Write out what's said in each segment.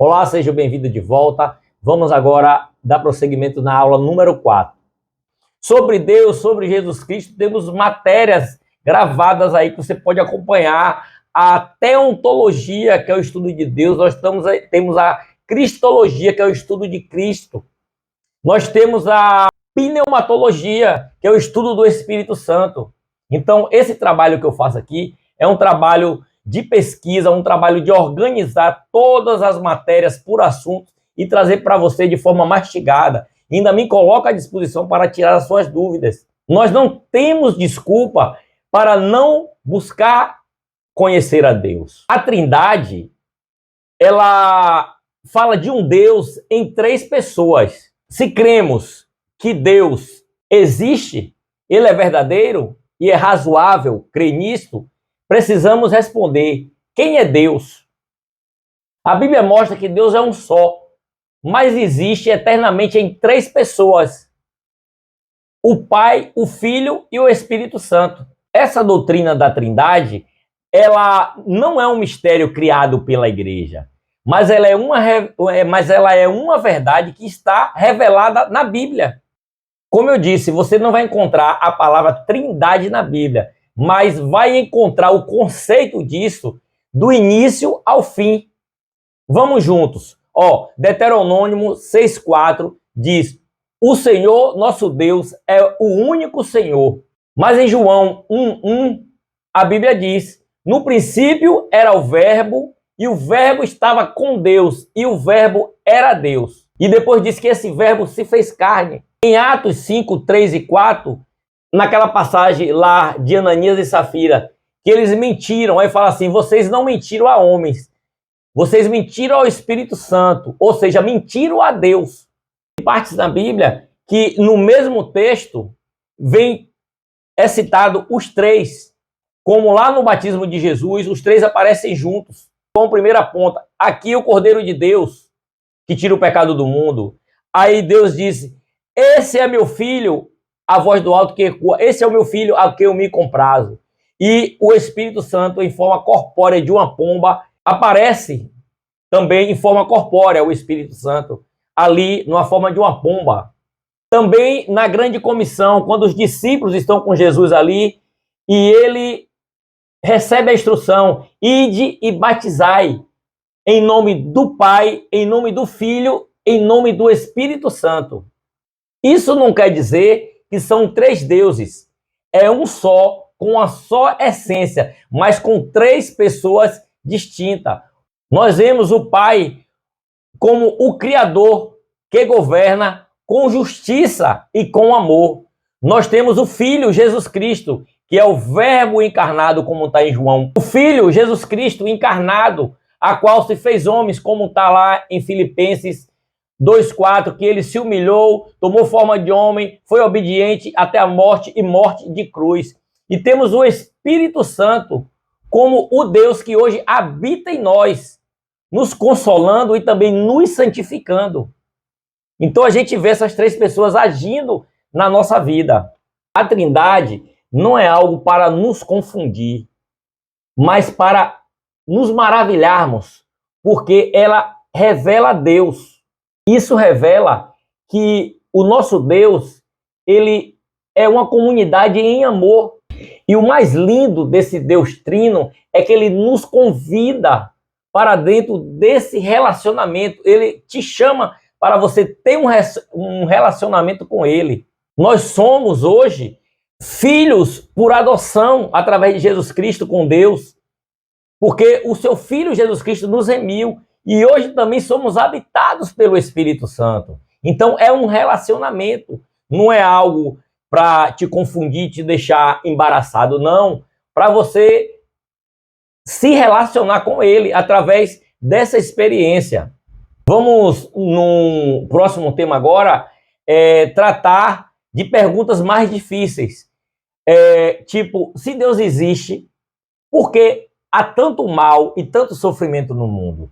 Olá, seja bem-vindo de volta. Vamos agora dar prosseguimento na aula número 4. Sobre Deus, sobre Jesus Cristo, temos matérias gravadas aí que você pode acompanhar. A teontologia, que é o estudo de Deus, temos a cristologia, que é o estudo de Cristo. Nós temos a pneumatologia, que é o estudo do Espírito Santo. Então, esse trabalho que eu faço aqui é um trabalho de pesquisa, um trabalho de organizar todas as matérias por assunto e trazer para você de forma mastigada. Ainda me coloca à disposição para tirar as suas dúvidas. Nós não temos desculpa para não buscar conhecer a Deus. A Trindade, ela fala de um Deus em 3 pessoas. Se cremos que Deus existe, ele é verdadeiro e é razoável crer nisto, precisamos responder: quem é Deus? A Bíblia mostra que Deus é um só, mas existe eternamente em 3 pessoas: o Pai, o Filho e o Espírito Santo. Essa doutrina da Trindade, ela não é um mistério criado pela igreja, mas ela é uma verdade que está revelada na Bíblia. Como eu disse, você não vai encontrar a palavra Trindade na Bíblia, mas vai encontrar o conceito disso do início ao fim. Vamos juntos. Deuteronômio 6,4 diz: o Senhor nosso Deus é o único Senhor. Mas em João 1,1 a Bíblia diz: no princípio era o Verbo, e o Verbo estava com Deus, e o Verbo era Deus. E depois diz que esse Verbo se fez carne. Em Atos 5, 3 e 4, naquela passagem lá de Ananias e Safira, que eles mentiram, aí fala assim: vocês não mentiram a homens, vocês mentiram ao Espírito Santo, ou seja, mentiram a Deus. Tem partes da Bíblia que no mesmo texto é citado os 3, como lá no batismo de Jesus, os 3 aparecem juntos. Com a primeira ponta, aqui o Cordeiro de Deus, que tira o pecado do mundo. Aí Deus disse: esse é meu filho, a voz do alto que ecoa, esse é o meu filho a quem eu me comprazo. E o Espírito Santo, em forma corpórea de uma pomba, aparece também em forma corpórea, o Espírito Santo, ali numa forma de uma pomba. Também na grande comissão, quando os discípulos estão com Jesus ali, e ele recebe a instrução: ide e batizai, em nome do Pai, em nome do Filho, em nome do Espírito Santo. Isso não quer dizer que são 3 deuses. É um só, com uma só essência, mas com 3 pessoas distintas. Nós vemos o Pai como o Criador que governa com justiça e com amor. Nós temos o Filho, Jesus Cristo, que é o Verbo encarnado, como está em João. O Filho, Jesus Cristo encarnado, a qual se fez homens, como está lá em Filipenses 2,4, que ele se humilhou, tomou forma de homem, foi obediente até a morte e morte de cruz. E temos o Espírito Santo como o Deus que hoje habita em nós, nos consolando e também nos santificando. Então a gente vê essas 3 pessoas agindo na nossa vida. A Trindade não é algo para nos confundir, mas para nos maravilharmos, porque ela revela Deus. Isso revela que o nosso Deus, ele é uma comunidade em amor. E o mais lindo desse Deus trino é que ele nos convida para dentro desse relacionamento. Ele te chama para você ter um relacionamento com ele. Nós somos hoje filhos por adoção através de Jesus Cristo com Deus, porque o seu Filho Jesus Cristo nos remiu. E hoje também somos habitados pelo Espírito Santo. Então é um relacionamento, não é algo para te confundir, te deixar embaraçado, não. Para você se relacionar com ele através dessa experiência. Vamos, no próximo tema agora, tratar de perguntas mais difíceis. Tipo, se Deus existe, por que há tanto mal e tanto sofrimento no mundo?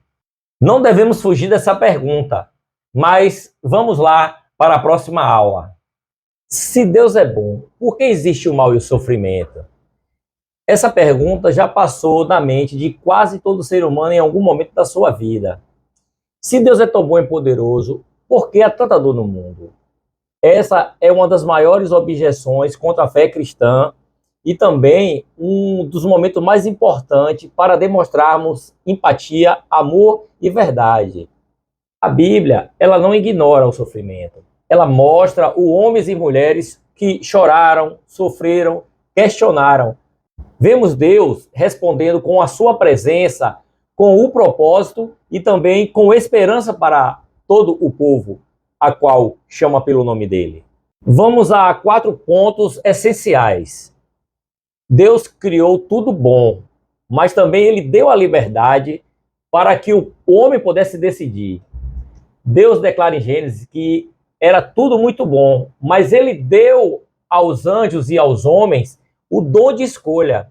Não devemos fugir dessa pergunta, mas vamos lá para a próxima aula. Se Deus é bom, por que existe o mal e o sofrimento? Essa pergunta já passou na mente de quase todo ser humano em algum momento da sua vida. Se Deus é tão bom e poderoso, por que há tanta dor no mundo? Essa é uma das maiores objeções contra a fé cristã e também um dos momentos mais importantes para demonstrarmos empatia, amor e verdade. A Bíblia, ela não ignora o sofrimento. Ela mostra os homens e mulheres que choraram, sofreram, questionaram. Vemos Deus respondendo com a sua presença, com o propósito e também com esperança para todo o povo, a qual chama pelo nome dele. Vamos a 4 pontos essenciais. Deus criou tudo bom, mas também ele deu a liberdade para que o homem pudesse decidir. Deus declara em Gênesis que era tudo muito bom, mas ele deu aos anjos e aos homens o dom de escolha.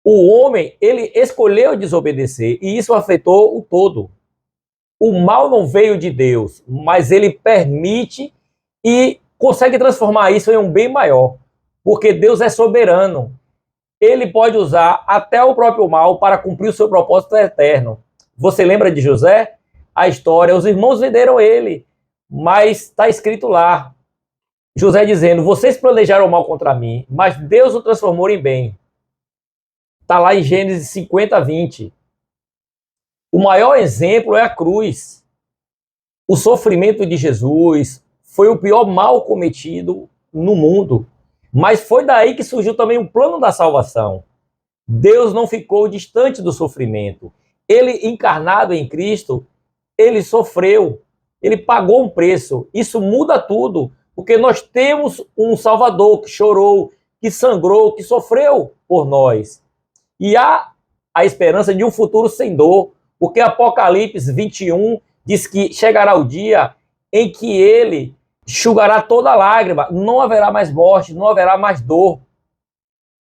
O homem, ele escolheu desobedecer e isso afetou o todo. O mal não veio de Deus, mas ele permite e consegue transformar isso em um bem maior, porque Deus é soberano. Ele pode usar até o próprio mal para cumprir o seu propósito eterno. Você lembra de José? A história, os irmãos venderam ele, mas está escrito lá, José dizendo, vocês planejaram mal contra mim, mas Deus o transformou em bem. Está lá em Gênesis 50, 20. O maior exemplo é a cruz. O sofrimento de Jesus foi o pior mal cometido no mundo. Mas foi daí que surgiu também o plano da salvação. Deus não ficou distante do sofrimento. Ele, encarnado em Cristo, ele sofreu. Ele pagou um preço. Isso muda tudo. Porque nós temos um Salvador que chorou, que sangrou, que sofreu por nós. E há a esperança de um futuro sem dor, porque Apocalipse 21 diz que chegará o dia em que ele enxugará toda lágrima, não haverá mais morte, não haverá mais dor.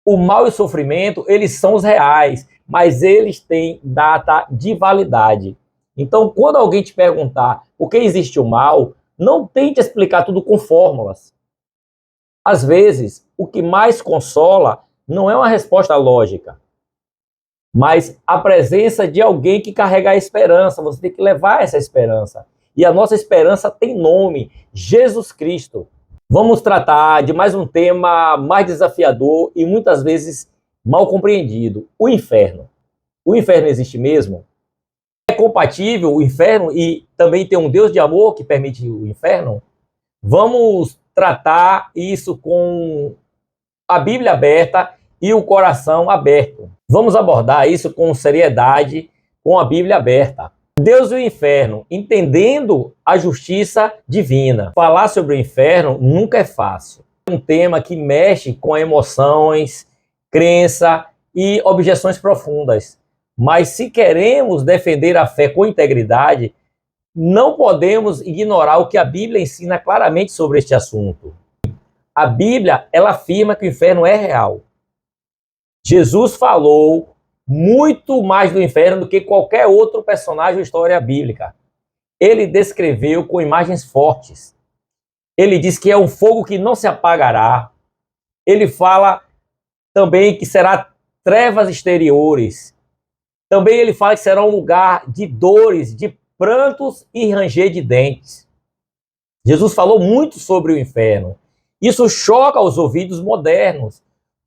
O mal e o sofrimento, eles são os reais, mas eles têm data de validade. Então, quando alguém te perguntar por que existe o mal, não tente explicar tudo com fórmulas. Às vezes, o que mais consola não é uma resposta lógica, mas a presença de alguém que carrega a esperança. Você tem que levar essa esperança. E a nossa esperança tem nome, Jesus Cristo. Vamos tratar de mais um tema mais desafiador e muitas vezes mal compreendido, o inferno. O inferno existe mesmo? É compatível o inferno e também ter um Deus de amor que permite o inferno? Vamos tratar isso com a Bíblia aberta e o coração aberto. Vamos abordar isso com seriedade, com a Bíblia aberta. Deus e o inferno, entendendo a justiça divina. Falar sobre o inferno nunca é fácil. É um tema que mexe com emoções, crença e objeções profundas. Mas se queremos defender a fé com integridade, não podemos ignorar o que a Bíblia ensina claramente sobre este assunto. A Bíblia, ela afirma que o inferno é real. Jesus falou muito mais do inferno do que qualquer outro personagem da história bíblica. Ele descreveu com imagens fortes. Ele diz que é um fogo que não se apagará. Ele fala também que será trevas exteriores. Também ele fala que será um lugar de dores, de prantos e ranger de dentes. Jesus falou muito sobre o inferno. Isso choca aos ouvidos modernos,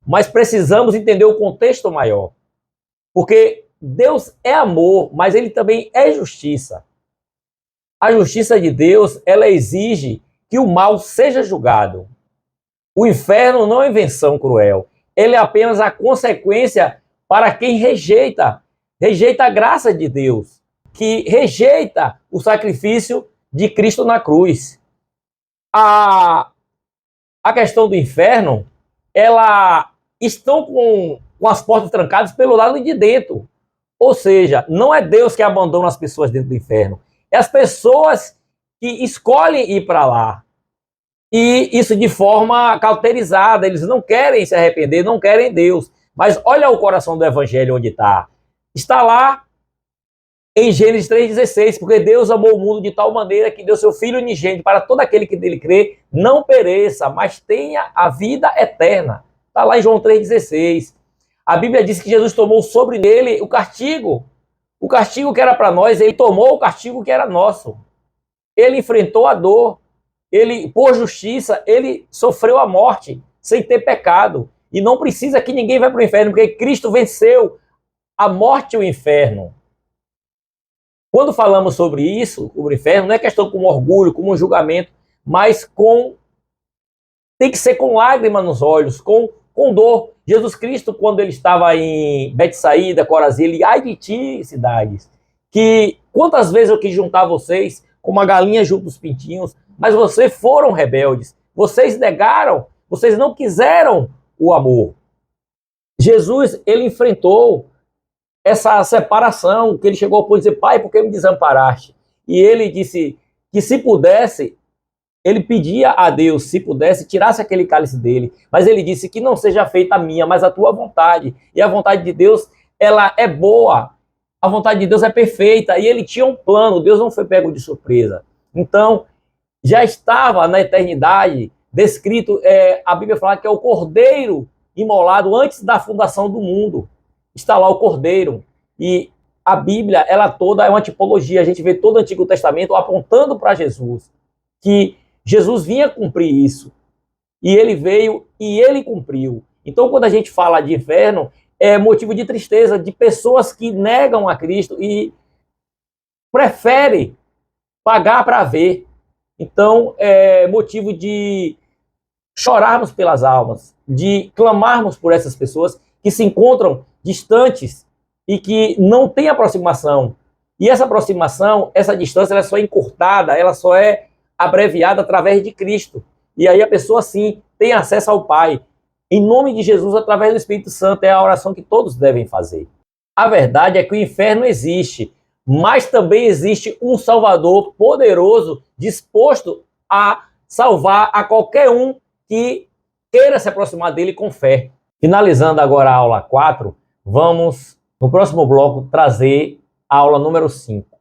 mas precisamos entender o contexto maior. Porque Deus é amor, mas ele também é justiça. A justiça de Deus, ela exige que o mal seja julgado. O inferno não é invenção cruel. Ele é apenas a consequência para quem rejeita a graça de Deus, que rejeita o sacrifício de Cristo na cruz. A questão do inferno, ela estão com as portas trancadas pelo lado de dentro. Ou seja, não é Deus que abandona as pessoas dentro do inferno. É as pessoas que escolhem ir para lá. E isso de forma cauterizada. Eles não querem se arrepender, não querem Deus. Mas olha o coração do evangelho onde está. Está lá em Gênesis 3,16. Porque Deus amou o mundo de tal maneira que deu seu Filho unigênito para todo aquele que nele crê, não pereça, mas tenha a vida eterna. Está lá em João 3,16. A Bíblia diz que Jesus tomou sobre ele o castigo O castigo que era para nós, ele tomou o castigo que era nosso. Ele enfrentou a dor. Ele, por justiça, ele sofreu a morte sem ter pecado. E não precisa que ninguém vá para o inferno, porque Cristo venceu a morte e o inferno. Quando falamos sobre isso, sobre o inferno, não é questão com orgulho, com um julgamento, mas tem que ser com lágrimas nos olhos, com dor. Jesus Cristo, quando ele estava em Betsaída, Corazim, ele, ai de ti, cidades, que quantas vezes eu quis juntar vocês como uma galinha junto dos pintinhos, mas vocês foram rebeldes, vocês negaram, vocês não quiseram o amor. Jesus, ele enfrentou essa separação, que ele chegou ao ponto de dizer, pai, por que me desamparaste? E ele disse que se pudesse, ele pedia a Deus, se pudesse, tirasse aquele cálice dele, mas ele disse que não seja feita a minha, mas a tua vontade. E a vontade de Deus, ela é boa, a vontade de Deus é perfeita, e ele tinha um plano, Deus não foi pego de surpresa. Então, já estava na eternidade descrito, a Bíblia fala que é o Cordeiro imolado antes da fundação do mundo. Está lá o Cordeiro. E a Bíblia, ela toda é uma tipologia. A gente vê todo o Antigo Testamento apontando para Jesus, que Jesus vinha cumprir isso. E ele veio e ele cumpriu. Então, quando a gente fala de inferno, é motivo de tristeza de pessoas que negam a Cristo e preferem pagar para ver. Então, é motivo de chorarmos pelas almas, de clamarmos por essas pessoas que se encontram distantes e que não têm aproximação. E essa aproximação, essa distância, ela só é encurtada, ela só é abreviada através de Cristo. E aí a pessoa, sim, tem acesso ao Pai. Em nome de Jesus, através do Espírito Santo, é a oração que todos devem fazer. A verdade é que o inferno existe, mas também existe um Salvador poderoso, disposto a salvar a qualquer um que queira se aproximar dele com fé. Finalizando agora a aula 4, vamos, no próximo bloco, trazer a aula número 5.